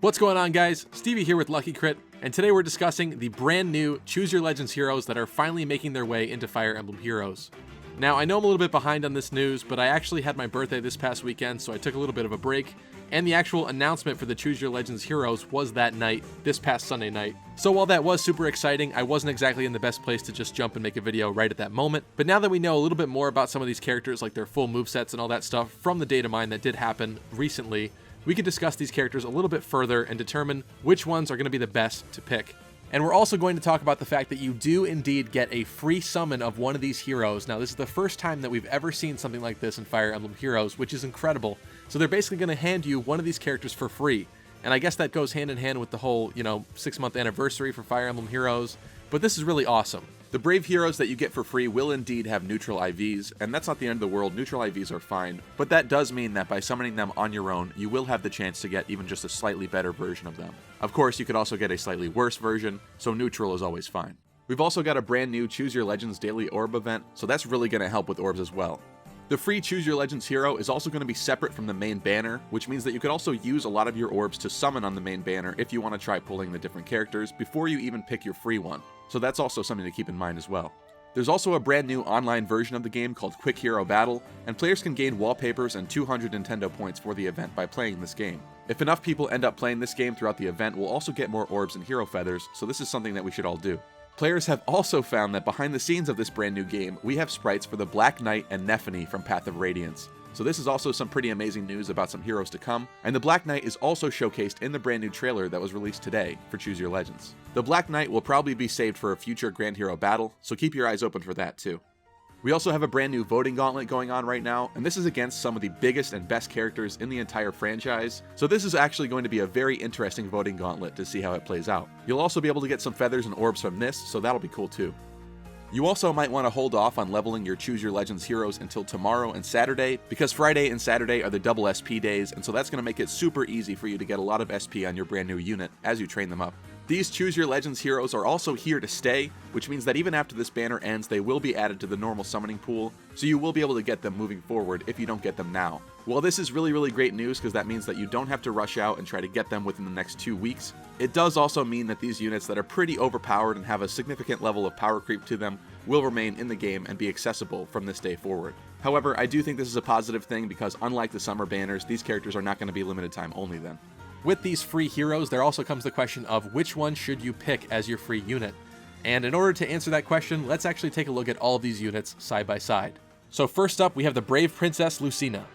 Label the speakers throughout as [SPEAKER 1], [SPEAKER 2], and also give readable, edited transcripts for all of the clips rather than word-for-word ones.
[SPEAKER 1] What's going on, guys? Stevie here with Lucky Crit, and today we're discussing the brand new Choose Your Legends heroes that are finally making their way into Fire Emblem Heroes. Now, I know I'm a little bit behind on this news, but I actually had my birthday this past weekend, so I took a little bit of a break, and the actual announcement for the Choose Your Legends heroes was that night, this past Sunday night. So while that was super exciting, I wasn't exactly in the best place to just jump and make a video right at that moment. But now that we know a little bit more about some of these characters, like their full movesets and all that stuff from the data mine that did happen recently, we can discuss these characters a little bit further and determine which ones are going to be the best to pick. And we're also going to talk about the fact that you do indeed get a free summon of one of these heroes. Now, this is the first time that we've ever seen something like this in Fire Emblem Heroes, which is incredible. So they're basically going to hand you one of these characters for free. And I guess that goes hand in hand with the whole, 6-month anniversary for Fire Emblem Heroes. But this is really awesome.
[SPEAKER 2] The brave heroes that you get for free will indeed have neutral IVs, and that's not the end of the world. Neutral IVs are fine, but that does mean that by summoning them on your own, you will have the chance to get even just a slightly better version of them. Of course, you could also get a slightly worse version, so neutral is always fine. We've also got a brand new Choose Your Legends Daily Orb event, so that's really going to help with orbs as well. The free Choose Your Legends hero is also going to be separate from the main banner, which means that you could also use a lot of your orbs to summon on the main banner if you want to try pulling the different characters before you even pick your free one. So that's also something to keep in mind as well. There's also a brand new online version of the game called Quick Hero Battle, and players can gain wallpapers and 200 Nintendo points for the event by playing this game. If enough people end up playing this game throughout the event, we'll also get more orbs and hero feathers, so this is something that we should all do. Players have also found that behind the scenes of this brand new game, we have sprites for the Black Knight and Nephany from Path of Radiance. So this is also some pretty amazing news about some heroes to come, and the Black Knight is also showcased in the brand new trailer that was released today for Choose Your Legends. The Black Knight will probably be saved for a future Grand Hero battle, so keep your eyes open for that too. We also have a brand new voting gauntlet going on right now, and this is against some of the biggest and best characters in the entire franchise, so this is actually going to be a very interesting voting gauntlet to see how it plays out. You'll also be able to get some feathers and orbs from this, so that'll be cool too. You also might want to hold off on leveling your Choose Your Legends heroes until tomorrow and Saturday, because Friday and Saturday are the double SP days, and so that's going to make it super easy for you to get a lot of SP on your brand new unit as you train them up. These Choose Your Legends heroes are also here to stay, which means that even after this banner ends, they will be added to the normal summoning pool, so you will be able to get them moving forward if you don't get them now. Well, this is really great news because that means that you don't have to rush out and try to get them within the next 2 weeks. It does also mean that these units that are pretty overpowered and have a significant level of power creep to them will remain in the game and be accessible from this day forward. However, I do think this is a positive thing because unlike the summer banners, these characters are not going to be limited time only then.
[SPEAKER 1] With these free heroes, there also comes the question of which one should you pick as your free unit. And in order to answer that question, let's actually take a look at all of these units side by side. So first up, we have the brave princess Lucina.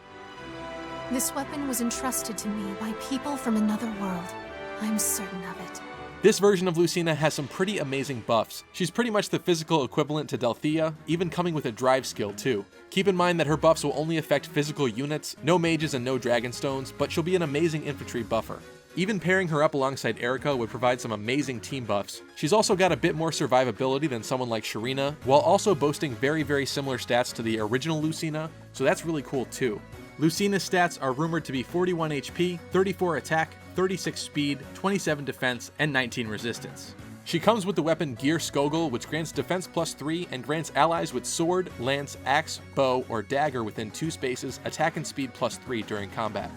[SPEAKER 3] This weapon was entrusted to me by people from another world. I'm certain of it.
[SPEAKER 1] This version of Lucina has some pretty amazing buffs. She's pretty much the physical equivalent to Delthea, even coming with a drive skill too. Keep in mind that her buffs will only affect physical units, no mages and no dragonstones, but she'll be an amazing infantry buffer. Even pairing her up alongside Erica would provide some amazing team buffs. She's also got a bit more survivability than someone like Sharina, while also boasting very similar stats to the original Lucina, so that's really cool too. Lucina's stats are rumored to be 41 HP, 34 attack, 36 speed, 27 defense, and 19 resistance. She comes with the weapon Gear Skogul, which grants defense +3 and grants allies with sword, lance, axe, bow, or dagger within 2 spaces attack and speed +3 during combat.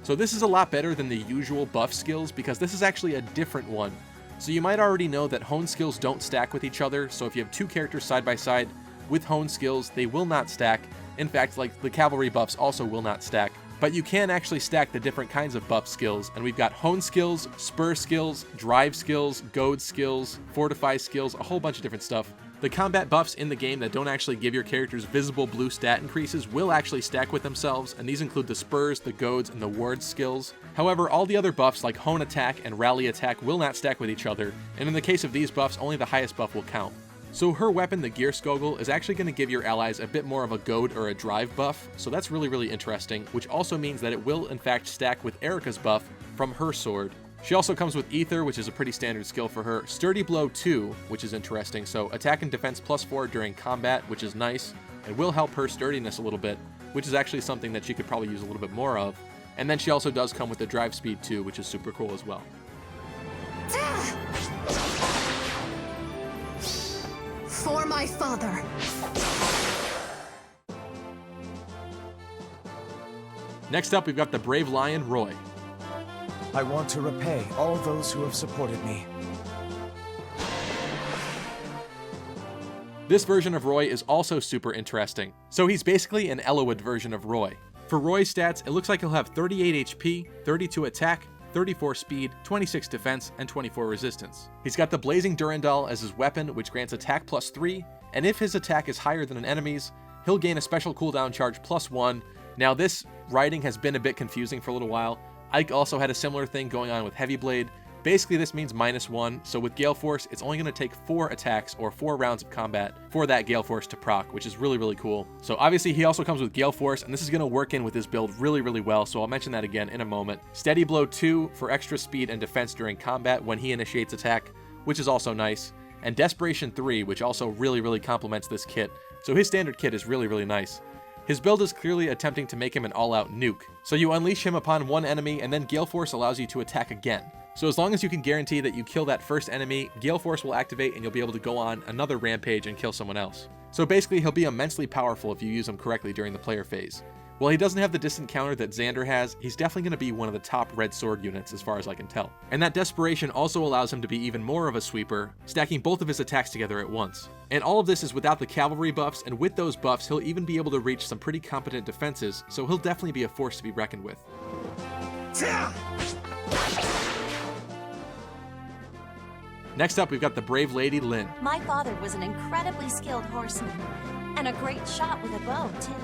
[SPEAKER 1] So this is a lot better than the usual buff skills because this is actually a different one. So you might already know that hone skills don't stack with each other, so if you have 2 characters side by side with hone skills, they will not stack. In fact, like the cavalry buffs also will not stack. But you can actually stack the different kinds of buff skills, and we've got hone skills, spur skills, drive skills, goad skills, fortify skills, a whole bunch of different stuff. The combat buffs in the game that don't actually give your characters visible blue stat increases will actually stack with themselves, and these include the spurs, the goads, and the ward skills. However, all the other buffs like hone attack and rally attack will not stack with each other, and in the case of these buffs, only the highest buff will count. So her weapon, the Gear Skogul, is actually going to give your allies a bit more of a goad or a drive buff, so that's really interesting, which also means that it will in fact stack with Erica's buff from her sword. She also comes with Ether, which is a pretty standard skill for her, Sturdy Blow 2, which is interesting, so attack and defense +4 during combat, which is nice, and will help her sturdiness a little bit, which is actually something that she could probably use a little bit more of. And then she also does come with the drive speed 2, which is super cool as well.
[SPEAKER 3] For my father.
[SPEAKER 1] Next up, we've got the brave lion, Roy.
[SPEAKER 4] I want to repay all those who have supported me.
[SPEAKER 1] This version of Roy is also super interesting. So he's basically an Eloyd version of Roy. For Roy's stats, it looks like he'll have 38 HP, 32 attack, 34 speed, 26 defense, and 24 resistance. He's got the Blazing Durandal as his weapon, which grants attack +3, and if his attack is higher than an enemy's, he'll gain a special cooldown charge +1. Now this writing has been a bit confusing for a little while. Ike also had a similar thing going on with Heavy Blade. Basically this means -1, so with Galeforce, it's only going to take 4 attacks or 4 rounds of combat for that Galeforce to proc, which is really, really cool. So obviously he also comes with Galeforce, and this is going to work in with his build really, really well, so I'll mention that again in a moment. Steady Blow 2 for extra speed and defense during combat when he initiates attack, which is also nice. And Desperation 3, which also really, really complements this kit. So his standard kit is really, really nice. His build is clearly attempting to make him an all-out nuke. So you unleash him upon one enemy, and then Galeforce allows you to attack again. So as long as you can guarantee that you kill that first enemy, Galeforce will activate and you'll be able to go on another rampage and kill someone else. So basically he'll be immensely powerful if you use him correctly during the player phase. While he doesn't have the distant counter that Xander has, he's definitely going to be one of the top red sword units as far as I can tell. And that Desperation also allows him to be even more of a sweeper, stacking both of his attacks together at once. And all of this is without the cavalry buffs, and with those buffs he'll even be able to reach some pretty competent defenses, so he'll definitely be a force to be reckoned with. Next up, we've got the brave Lady Lin.
[SPEAKER 5] My father was an incredibly skilled horseman, and a great shot with a bow, too.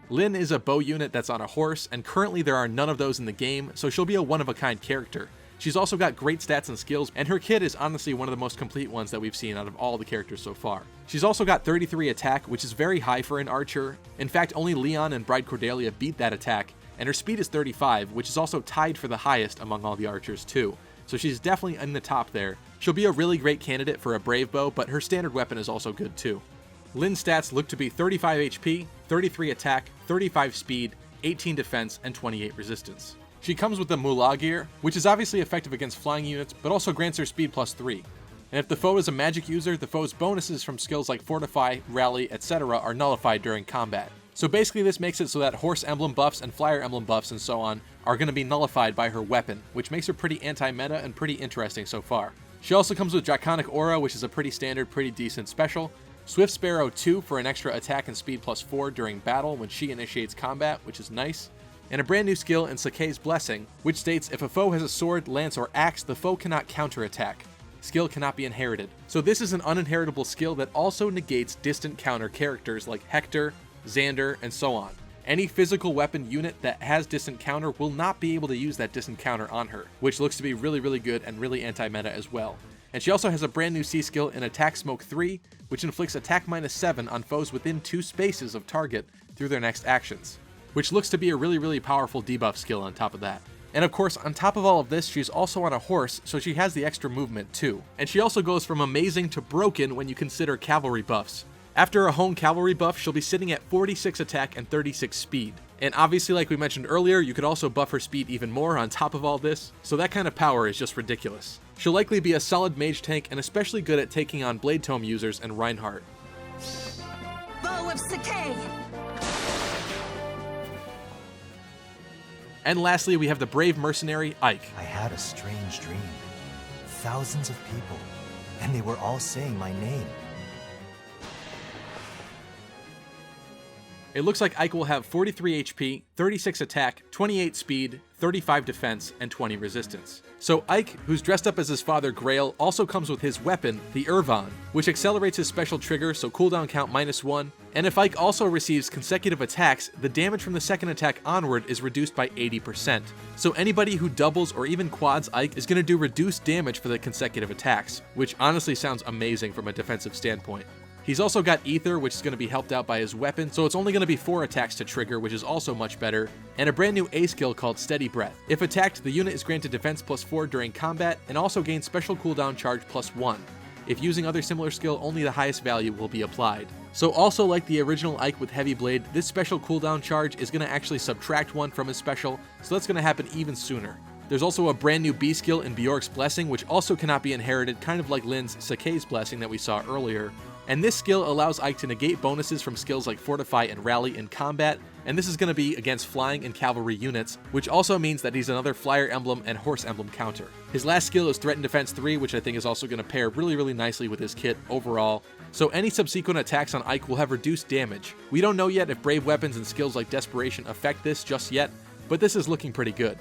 [SPEAKER 1] Lin is a bow unit that's on a horse, and currently there are none of those in the game, so she'll be a one-of-a-kind character. She's also got great stats and skills, and her kit is honestly one of the most complete ones that we've seen out of all the characters so far. She's also got 33 attack, which is very high for an archer. In fact, only Leon and Bride Cordelia beat that attack, and her speed is 35, which is also tied for the highest among all the archers too. So she's definitely in the top there. She'll be a really great candidate for a brave bow, but her standard weapon is also good too. Lin's stats look to be 35 HP, 33 attack, 35 speed, 18 defense, and 28 resistance. She comes with the Mullah gear, which is obviously effective against flying units, but also grants her speed +3. And if the foe is a magic user, the foe's bonuses from skills like Fortify, Rally, etc. are nullified during combat. So basically this makes it so that horse emblem buffs and flyer emblem buffs and so on are going to be nullified by her weapon, which makes her pretty anti-meta and pretty interesting so far. She also comes with Draconic Aura, which is a pretty standard, pretty decent special, Swift Sparrow 2 for an extra attack and speed +4 during battle when she initiates combat, which is nice, and a brand new skill in Sakei's Blessing, which states if a foe has a sword, lance, or axe, the foe cannot counterattack. Skill cannot be inherited. So this is an uninheritable skill that also negates distant counter characters like Hector, Xander, and so on. Any physical weapon unit that has distant counter will not be able to use that distant counter on her, which looks to be really, really good and really anti-meta as well. And she also has a brand new C skill in Attack Smoke 3, which inflicts attack -7 on foes within 2 spaces of target through their next actions, which looks to be a really, really powerful debuff skill on top of that. And of course, on top of all of this, she's also on a horse, so she has the extra movement too. And she also goes from amazing to broken when you consider cavalry buffs. After a home cavalry buff, she'll be sitting at 46 attack and 36 speed. And obviously, like we mentioned earlier, you could also buff her speed even more on top of all this, so that kind of power is just ridiculous. She'll likely be a solid mage tank and especially good at taking on Bladetome users and Reinhardt.
[SPEAKER 5] Bow of Sakei!
[SPEAKER 1] And lastly, we have the brave mercenary Ike.
[SPEAKER 4] I had a strange dream. Thousands of people, and they were all saying my name.
[SPEAKER 1] It looks like Ike will have 43 HP, 36 attack, 28 speed, 35 defense, and 20 resistance. So Ike, who's dressed up as his father Grail, also comes with his weapon, the Urvan, which accelerates his special trigger, so cooldown count -1, and if Ike also receives consecutive attacks, the damage from the second attack onward is reduced by 80%. So anybody who doubles or even quads Ike is going to do reduced damage for the consecutive attacks, which honestly sounds amazing from a defensive standpoint. He's also got Ether, which is going to be helped out by his weapon, so it's only going to be 4 attacks to trigger, which is also much better, and a brand new A skill called Steady Breath. If attacked, the unit is granted defense +4 during combat, and also gains special cooldown charge +1. If using other similar skill, only the highest value will be applied. So also like the original Ike with Heavy Blade, this special cooldown charge is going to actually subtract 1 from his special, so that's going to happen even sooner. There's also a brand new B skill in Bjork's Blessing, which also cannot be inherited, kind of like Lin's Sakei's Blessing that we saw earlier. And this skill allows Ike to negate bonuses from skills like Fortify and Rally in combat, and this is going to be against flying and cavalry units, which also means that he's another flyer emblem and horse emblem counter. His last skill is Threat and Defense 3, which I think is also going to pair really nicely with his kit overall. So any subsequent attacks on Ike will have reduced damage. We don't know yet if brave weapons and skills like Desperation affect this just yet, but this is looking pretty good.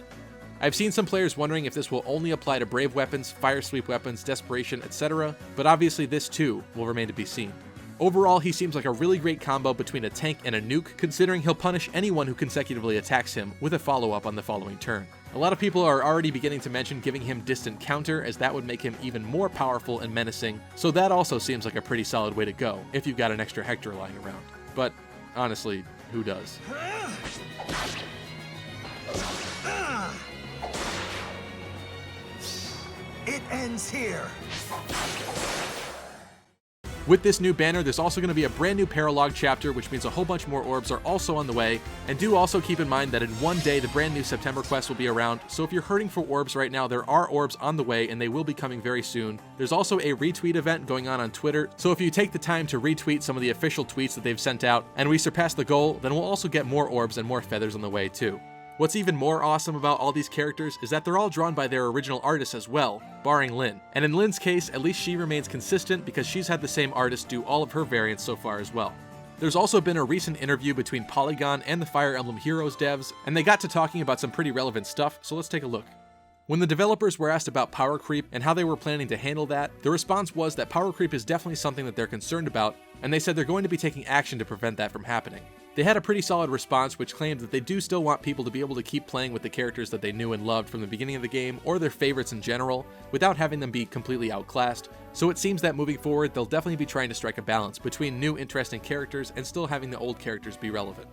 [SPEAKER 1] I've seen some players wondering if this will only apply to brave weapons, fire sweep weapons, Desperation, etc., but obviously this too will remain to be seen. Overall, he seems like a really great combo between a tank and a nuke, considering he'll punish anyone who consecutively attacks him with a follow-up on the following turn. A lot of people are already beginning to mention giving him distant counter, as that would make him even more powerful and menacing, so that also seems like a pretty solid way to go if you've got an extra Hector lying around. But honestly, who does?
[SPEAKER 4] It ends here.
[SPEAKER 1] With this new banner, there's also going to be a brand new paralog chapter, which means a whole bunch more orbs are also on the way, and do also keep in mind that in one day the brand new September quest will be around, so if you're hurting for orbs right now, there are orbs on the way and they will be coming very soon. There's also a retweet event going on Twitter, so if you take the time to retweet some of the official tweets that they've sent out, and we surpass the goal, then we'll also get more orbs and more feathers on the way too. What's even more awesome about all these characters is that they're all drawn by their original artists as well, barring Lin. And in Lin's case, at least she remains consistent because she's had the same artist do all of her variants so far as well. There's also been a recent interview between Polygon and the Fire Emblem Heroes devs, and they got to talking about some pretty relevant stuff, so let's take a look. When the developers were asked about power creep and how they were planning to handle that, the response was that power creep is definitely something that they're concerned about, and they said they're going to be taking action to prevent that from happening. They had a pretty solid response which claimed that they do still want people to be able to keep playing with the characters that they knew and loved from the beginning of the game, or their favorites in general, without having them be completely outclassed, so it seems that moving forward they'll definitely be trying to strike a balance between new interesting characters and still having the old characters be relevant.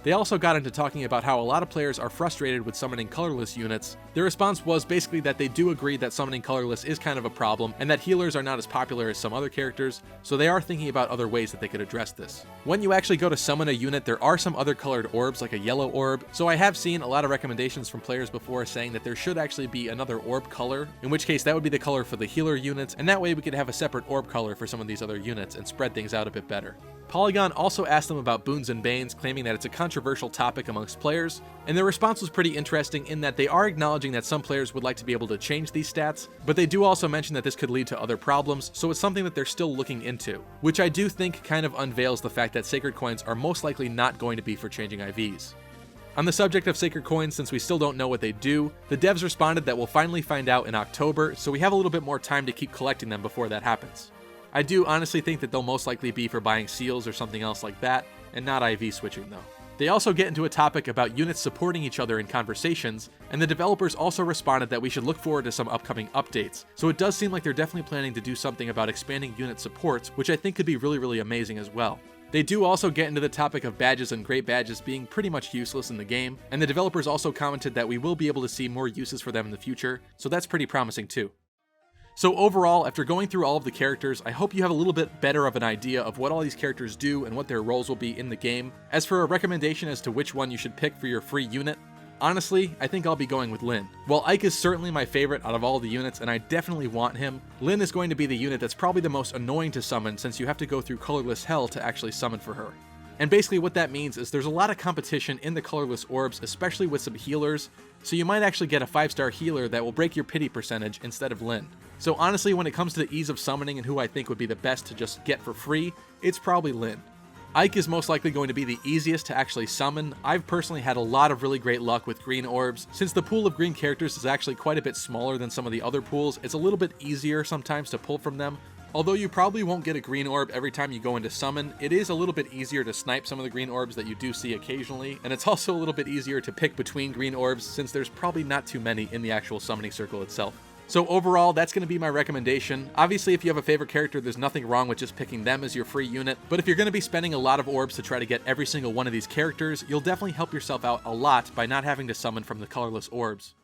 [SPEAKER 1] They also got into talking about how a lot of players are frustrated with summoning colorless units. Their response was basically that they do agree that summoning colorless is kind of a problem, and that healers are not as popular as some other characters, so they are thinking about other ways that they could address this. When you actually go to summon a unit, there are some other colored orbs, like a yellow orb, so I have seen a lot of recommendations from players before saying that there should actually be another orb color, in which case that would be the color for the healer units, and that way we could have a separate orb color for some of these other units and spread things out a bit better. Polygon also asked them about boons and banes, claiming that it's a controversial topic amongst players, and their response was pretty interesting in that they are acknowledging that some players would like to be able to change these stats, but they do also mention that this could lead to other problems, so it's something that they're still looking into, which I do think kind of unveils the fact that sacred coins are most likely not going to be for changing IVs. On the subject of sacred coins, since we still don't know what they do, the devs responded that we'll finally find out in October, so we have a little bit more time to keep collecting them before that happens. I do honestly think that they'll most likely be for buying seals or something else like that, and not IV switching though. They also get into a topic about units supporting each other in conversations, and the developers also responded that we should look forward to some upcoming updates, so it does seem like they're definitely planning to do something about expanding unit supports, which I think could be really amazing as well. They do also get into the topic of badges and great badges being pretty much useless in the game, and the developers also commented that we will be able to see more uses for them in the future, so that's pretty promising too. So overall, after going through all of the characters, I hope you have a little bit better of an idea of what all these characters do and what their roles will be in the game. As for a recommendation as to which one you should pick for your free unit, honestly, I think I'll be going with Lin. While Ike is certainly my favorite out of all the units and I definitely want him, Lin is going to be the unit that's probably the most annoying to summon since you have to go through colorless hell to actually summon for her. And basically what that means is there's a lot of competition in the colorless orbs, especially with some healers, so you might actually get a 5-star healer that will break your pity percentage instead of Lin. So honestly, when it comes to the ease of summoning and who I think would be the best to just get for free, it's probably Lin. Ike is most likely going to be the easiest to actually summon. I've personally had a lot of really great luck with green orbs. Since the pool of green characters is actually quite a bit smaller than some of the other pools, it's a little bit easier sometimes to pull from them. Although you probably won't get a green orb every time you go into summon, it is a little bit easier to snipe some of the green orbs that you do see occasionally, and it's also a little bit easier to pick between green orbs since there's probably not too many in the actual summoning circle itself. So overall, that's going to be my recommendation. Obviously, if you have a favorite character, there's nothing wrong with just picking them as your free unit, but if you're going to be spending a lot of orbs to try to get every single one of these characters, you'll definitely help yourself out a lot by not having to summon from the colorless orbs.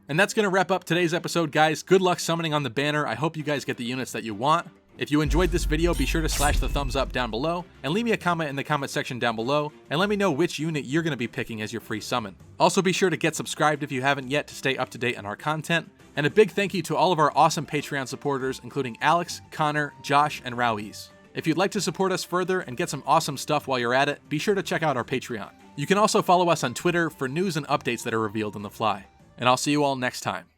[SPEAKER 1] And that's going to wrap up today's episode, guys. Good luck summoning on the banner. I hope you guys get the units that you want. If you enjoyed this video, be sure to slash the thumbs up down below, and leave me a comment in the comment section down below, and let me know which unit you're going to be picking as your free summon. Also be sure to get subscribed if you haven't yet to stay up to date on our content, and a big thank you to all of our awesome Patreon supporters, including Alex, Connor, Josh, and Rowese. If you'd like to support us further and get some awesome stuff while you're at it, be sure to check out our Patreon. You can also follow us on Twitter for news and updates that are revealed in the fly. And I'll see you all next time.